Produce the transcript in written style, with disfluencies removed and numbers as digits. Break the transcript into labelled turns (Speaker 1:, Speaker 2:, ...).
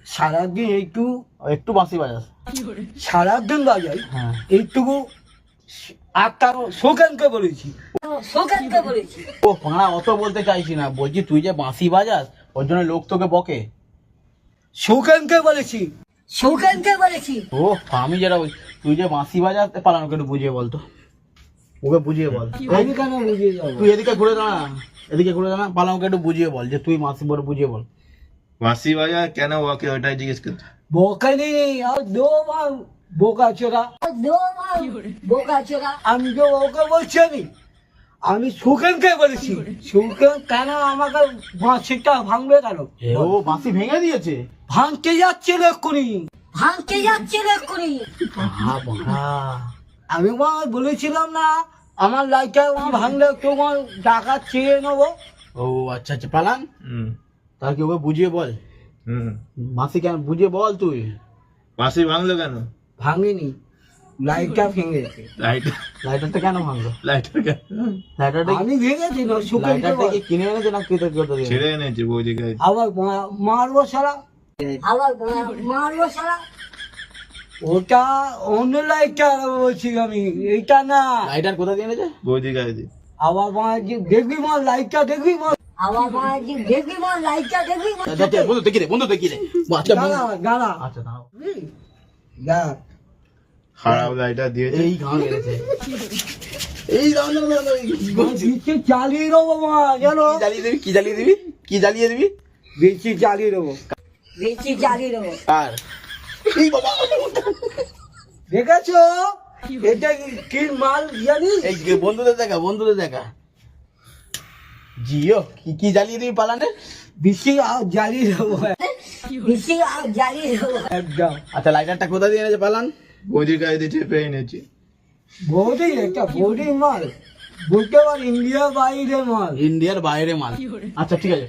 Speaker 1: সারাদিন একটু
Speaker 2: একটু বাঁশি বাজাস।
Speaker 1: সারাদিন বাজাই
Speaker 2: হ্যাঁ
Speaker 1: এইটুকু আটটা শোকানকে বলেছি
Speaker 2: ও পাড়া অত বলতে চাইছি না, বলছি তুই যে বাঁশি বাজাস ওর জন্য লোক তোকে বকে।
Speaker 1: শোকানকে বলেছি
Speaker 2: ও আমি যেটা বলছি তুই যে বাঁশি বাজাস পালানোকে একটু বুঝিয়ে বলতো, ওকে বুঝিয়ে বল।
Speaker 1: আমি কেন বুঝিয়ে যাবো?
Speaker 2: তুই এদিকে ঘুরে দাঁড়া, এদিকে ঘুরে দাঁড়া, পালানোকে একটু বুঝিয়ে বল যে তুই মাসি বড় বুঝিয়ে বল।
Speaker 3: বাঁশি বাজা কেন ওকে ওইটাই জিজ্ঞেস করতে।
Speaker 1: বোকা নেই আর দো মার বোকা চোরা আমি তো ওকে বলছি আমি সুখেনকে বলেছি। সুখেন কেন আমাকে বাঁশিটা ভাঙবে কেন?
Speaker 2: ও বাঁশি ভেঙে দিয়েছে।
Speaker 1: ভাঙতে যাচ্ছিল এক্ষুনি আমি বলেছিলাম না আমার লাইটটা ভাঙলে তোমার টাকা চেয়ে নেবো।
Speaker 2: ও আচ্ছা আচ্ছা পালান,
Speaker 3: হুম
Speaker 2: তার কি ওকে বুঝিয়ে বল।
Speaker 3: হুম
Speaker 2: মাসি কেন বুঝিয়ে বল তুই।
Speaker 3: বাঁশি ভাঙলো কেন?
Speaker 1: ভাঙেনি, লাইটটা ভেঙেছে।
Speaker 2: লাইটারটা কেন ভাঙলো?
Speaker 3: লাইটার কেন?
Speaker 2: লাইটারটা
Speaker 1: আমি ভেঙেছি না, সুখেনকে
Speaker 2: লাইটারটা কি কিনে এনেছে না কেটে কেটে দিয়ে?
Speaker 3: ছেড়ে এনেছে বৌদি গায়ে।
Speaker 1: আবার মারবো সারা ওটা অন্য লাইটটা বলছি আমি, এইটা না।
Speaker 2: লাইটার কোথা দিয়ে এনেছে?
Speaker 3: বৌদি গায়ে দিয়ে।
Speaker 1: আবার দেখবি মা লাইটটা দেখবি মা
Speaker 2: বন্ধু দেখি রে, বন্ধু দেখি রে। আচ্ছা
Speaker 1: গানা
Speaker 2: আচ্ছা দাঁড়াও।
Speaker 3: খারাপ লাইটার দিয়েছে।
Speaker 2: এই গান মেরেছে। এই দাও না না
Speaker 1: চালিয়ে দেবো মা জানো,
Speaker 2: কি জ্বালিয়ে দিবি, কি জ্বালিয়ে দিবি, কি জ্বালিয়ে দিবি?
Speaker 1: বেশি চালিয়ে দেবো।
Speaker 2: আর এই বাবা
Speaker 1: দেখেছো এটা কি মাল জানিস?
Speaker 2: এই যে বন্ধুদের দেখা, বন্ধুদের দেখা। জিও কি কি জ্বালিয়ে দিবি পালানে?
Speaker 1: বেশি জ্বালিয়ে দেবো একদম।
Speaker 2: আচ্ছা লাইটারটা কোথা দিয়ে এনেছে পালান?
Speaker 3: বৌদির গায়ে দিয়ে চেপে এনেছে।
Speaker 1: বৌদি একটা বৌদি মাল বলতে পার, ইন্ডিয়া বাইরে মাল।
Speaker 2: ইন্ডিয়ার বাইরে মাল। আচ্ছা ঠিক আছে।